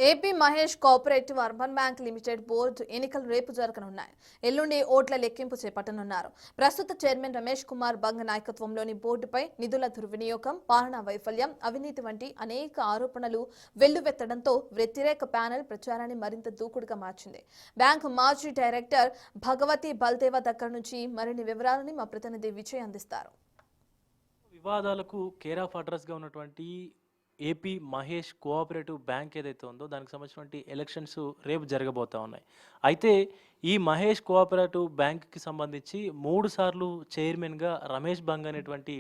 AP Mahesh cooperative urban bank limited board ఎన్నికలు రేపు జరగనున్నాయి. ఎల్లుండి ఓట్ల లెక్కింపు చేపట్టనున్నారు. ప్రస్తుత చైర్మన్ రమేష్ కుమార్ బంగ్ నాయకత్వంలోని బోర్డుపై నిధుల దుర్వినియోగం, పాలనా వైఫల్యం, అవినీతి వంటి అనేక ఆరోపణలు వెల్లువెత్తడంతో వ్యతిరేక ప్యానెల్ ప్రచారాన్ని మరింత దూకుడుగా మార్చింది. బ్యాంకు మాజీ డైరెక్టర్ భగవతి బల్దేవా దగ్గర నుంచి మరిన్ని వివరాలని మా ప్రతినిధి విజయ్ అందిస్తారు. వివాదాలకు కేర్ ఆఫ్ అడ్రస్గా ఉన్నటువంటి ఏపీ మహేష్ కోఆపరేటివ్ బ్యాంక్ ఏదైతే ఉందో దానికి సంబంధించినటువంటి ఎలక్షన్స్ రేపు జరగబోతా ఉన్నాయి. అయితే ఈ మహేష్ కోఆపరేటివ్ బ్యాంక్కి సంబంధించి 3 సార్లు చైర్మన్గా రమేష్ బంగ్ అనేటువంటి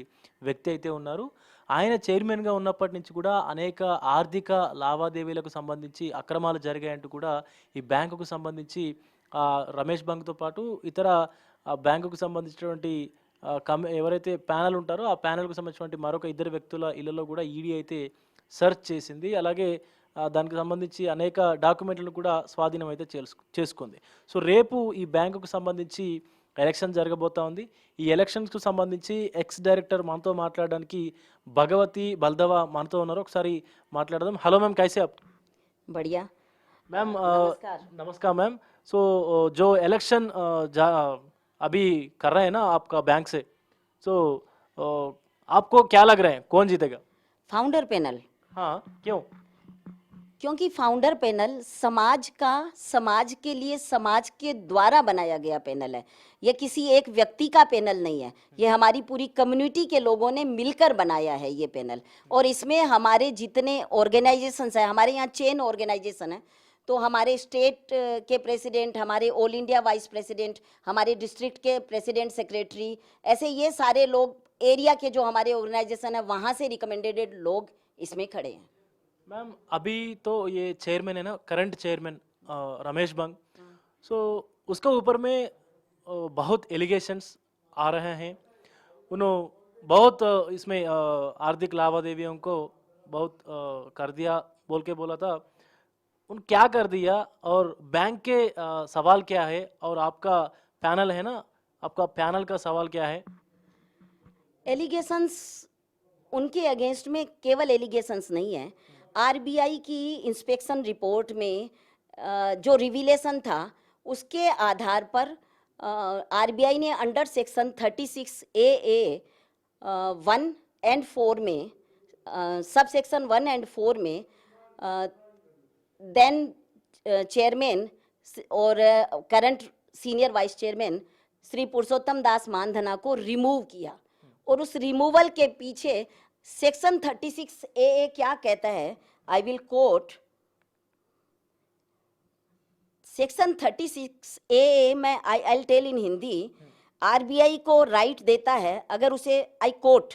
వ్యక్తి అయితే ఉన్నారు. ఆయన చైర్మన్గా ఉన్నప్పటి నుంచి కూడా అనేక ఆర్థిక లావాదేవీలకు సంబంధించి అక్రమాలు జరిగాయంటూ కూడా ఈ బ్యాంకుకు సంబంధించి రమేష్ బంగ్తో పాటు ఇతర బ్యాంకుకు సంబంధించినటువంటి ఎవరైతే ప్యానెల్ ఉంటారో ఆ ప్యానెల్కు సంబంధించినటువంటి మరొక 2 వ్యక్తుల ఇళ్లలో కూడా ఈడీ అయితే సెర్చ్ చేసింది. అలాగే దానికి సంబంధించి అనేక డాక్యుమెంట్లను కూడా స్వాధీనం అయితే చేసుకుంది. సో రేపు ఈ బ్యాంకుకు సంబంధించి ఎలక్షన్ జరగబోతా ఉంది. ఈ ఎలక్షన్స్కు సంబంధించి ఎక్స్ డైరెక్టర్ మనతో మాట్లాడడానికి భగవతి బల్దవా మనతో ఉన్నారు. ఒకసారి మాట్లాడదాం. హలో मैम, कैसे आप? बढ़िया मैम नमस्कार। मैम, सो जो इलेक्शन अभी कर रहे हैं ना आपका बैंक से, सो आपको क्या लग रहा है कौन जीतेगा? Founder panel. हाँ, क्यों? क्योंकि फाउंडर पैनल समाज के लिए समाज के द्वारा बनाया गया पैनल है। ये किसी एक व्यक्ति का पैनल नहीं है, ये हमारी पूरी कम्युनिटी के लोगों ने मिलकर बनाया है ये पैनल। और इसमें हमारे जितने ऑर्गेनाइजेशंस हैं, हमारे यहाँ चेन ऑर्गेनाइजेशन है, तो हमारे स्टेट के प्रेसिडेंट, हमारे ऑल इंडिया वाइस प्रेसिडेंट, हमारे डिस्ट्रिक्ट के प्रेसिडेंट सेक्रेटरी, ऐसे ये सारे लोग एरिया के जो हमारे ऑर्गेनाइजेशन है वहाँ से रिकमेंडेड लोग इसमें खड़े हैं। मैम अभी तो ये चेयरमैन है ना, करंट चेयरमैन रमेश बंग, सो उसका ऊपर में बहुत एलिगेशंस आ रहे हैं। उन्होंने बहुत इसमें आर्थिक लावादेवियों को बहुत कर दिया बोल के बोला था। उन क्या कर दिया और बैंक के सवाल क्या है, और आपका पैनल है ना, आपका पैनल का सवाल क्या है? एलिगेशंस उनके अगेंस्ट में केवल एलिगेशंस नहीं है। आरबीआई की इंस्पेक्शन रिपोर्ट में जो रिवीलेशन था उसके आधार पर आरबीआई ने अंडर सेक्शन 36 AA 1 and 4 में, सब सेक्शन 1 and 4 में देन चेयरमैन और current senior vice chairman Shri Purushottam Das Mandhana को रिमूव किया। और उस रिमूवल के पीछे सेक्शन 36 AA क्या कहता है, I will quote. Section 36 AA में I tell in Hindi, RBI को राइट देता है, अगर उसे, I quote,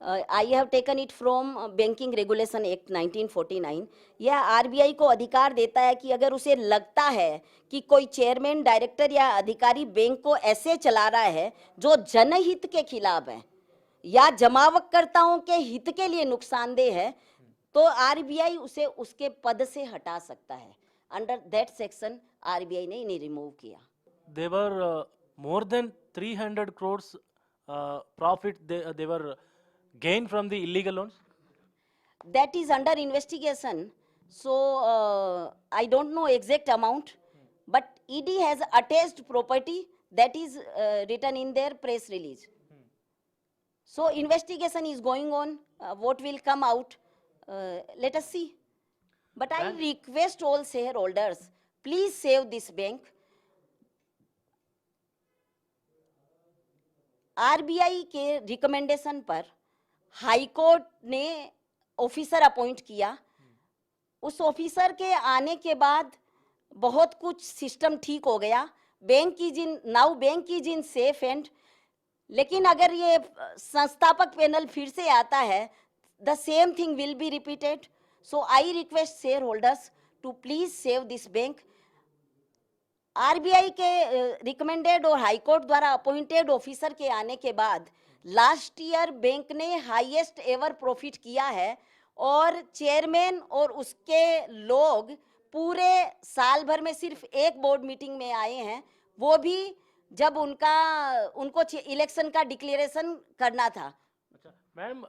I have taken it from banking regulation act 1949, यह आरबीआई को अधिकार देता है कि अगर उसे लगता है कि कोई चेयरमैन, डायरेक्टर या अधिकारी बैंक को ऐसे चला रहा है जो जनहित के खिलाफ है या जमावकर्ताओं के हित के लिए नुकसानदेह है, तो आरबीआई उसे उसके पद से हटा सकता है। अंडर दैट सेक्शन आरबीआई ने इन्हें रिमूव किया। They were more than 300 crores profit they were gained from the illegal loans. That is under investigation, so I don't know exact amount, but ED has attached property that is written in their press release. So investigation is going on. What will come out, let us see. But I request all shareholders, please save this bank. RBI के recommendation पर high court ने officer appoint किया। उस officer के आने के बाद बहुत कुछ सिस्टम ठीक हो गया। बैंक की जिन सेफ एंड, लेकिन अगर ये संस्थापक पैनल फिर से आता है, the same thing will be repeated. So I request shareholders to please save this bank. RBI के रिकमेंडेड और हाईकोर्ट द्वारा अपॉइंटेड ऑफिसर के आने के बाद लास्ट ईयर बैंक ने हाईएस्ट एवर प्रॉफिट किया है, और चेयरमैन और उसके लोग पूरे साल भर में सिर्फ एक बोर्ड मीटिंग में आए हैं, वो भी जब उनको इलेक्शन का डिक्लेरेशन करना था। अच्छा मैम,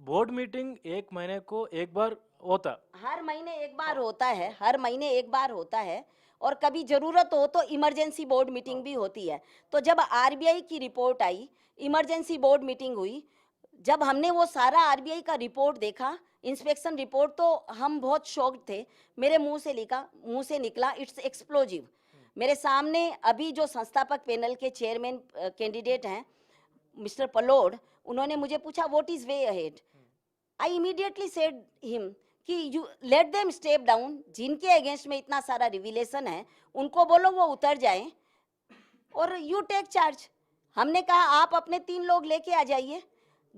बोर्ड मीटिंग एक महीने को एक बार होता हर महीने एक बार होता है, हर महीने एक बार होता है, और कभी जरूरत हो तो इमरजेंसी बोर्ड मीटिंग भी होती है। तो जब आरबीआई की रिपोर्ट आई, इमरजेंसी बोर्ड मीटिंग हुई, जब हमने वो सारा आरबीआई का रिपोर्ट देखा, इंस्पेक्शन रिपोर्ट, तो हम बहुत शॉक्ड थे। मेरे मुंह से निकला इट्स एक्सप्लोजिव। मेरे सामने अभी जो संस्थापक पैनल के चेयरमैन कैंडिडेट हैं, मिस्टर पलोड, उन्होंने मुझे पूछा what is way ahead. I immediately said him कि you let them step down, जिनके अगेंस्ट में इतना सारा रिविलेशन है उनको बोलो वो उतर जाएं और यू टेक चार्ज। हमने कहा आप अपने 3 लोग लेके आ जाइए।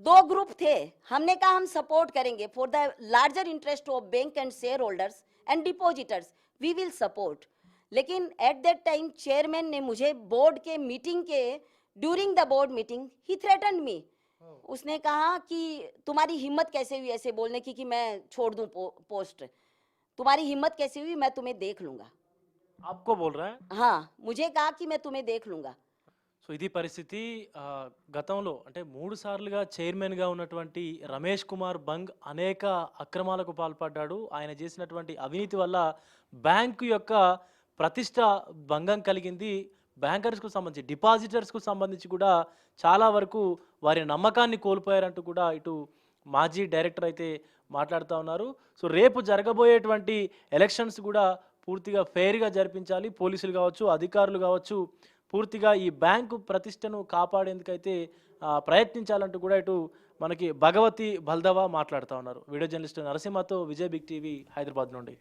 2 ग्रुप थे, हमने कहा हम सपोर्ट करेंगे for the larger interest of bank and shareholders and depositors, we will support. लेकिन एट दैट टाइम चेयरमैन ने मुझे बोर्ड के मीटिंग के ड्यूरिंग द बोर्ड मीटिंग ही थ्रेटन्ड मी। उसने कहा कि तुम्हारी हिम्मत कैसे हुई ऐसे बोलने की कि मैं छोड़ दूं पोस्ट, तुम्हारी हिम्मत कैसे हुई, मैं तुम्हें देख लूंगा। आपको बोल रहा है। हाँ, मुझे कहा कि मैं तुम्हें देख लूंगा। సో ఇది పరిస్థితి. గతంలో అంటే 3 సార్లుగా చైర్మన్గా ఉన్నటువంటి రమేష్ కుమార్ బంగ్ అనేక అక్రమాలకు పాల్పడ్డాడు. ఆయన చేసినటువంటి అవినీతి వల్ల బ్యాంకు యొక్క ప్రతిష్ట భంగం కలిగింది. బ్యాంకర్స్కు సంబంధించి డిపాజిటర్స్కు సంబంధించి కూడా చాలా వరకు వారి నమ్మకాన్ని కోల్పోయారంటూ కూడా ఇటు మాజీ డైరెక్టర్ అయితే మాట్లాడుతూ ఉన్నారు. సో రేపు జరగబోయేటువంటి ఎలక్షన్స్ కూడా పూర్తిగా ఫెయిర్గా జరిపించాలి. పోలీసులు కావచ్చు, అధికారులు కావచ్చు, పూర్తిగా ఈ బ్యాంకు ప్రతిష్టను కాపాడేందుకైతే ప్రయత్నించాలంటూ కూడా ఇటు మనకి భగవతి బల్దవా మాట్లాడుతూ ఉన్నారు. వీడియో జర్నలిస్ట్ నరసింహతో విజయ్ బిగ్ టీవీ హైదరాబాద్ నుండి.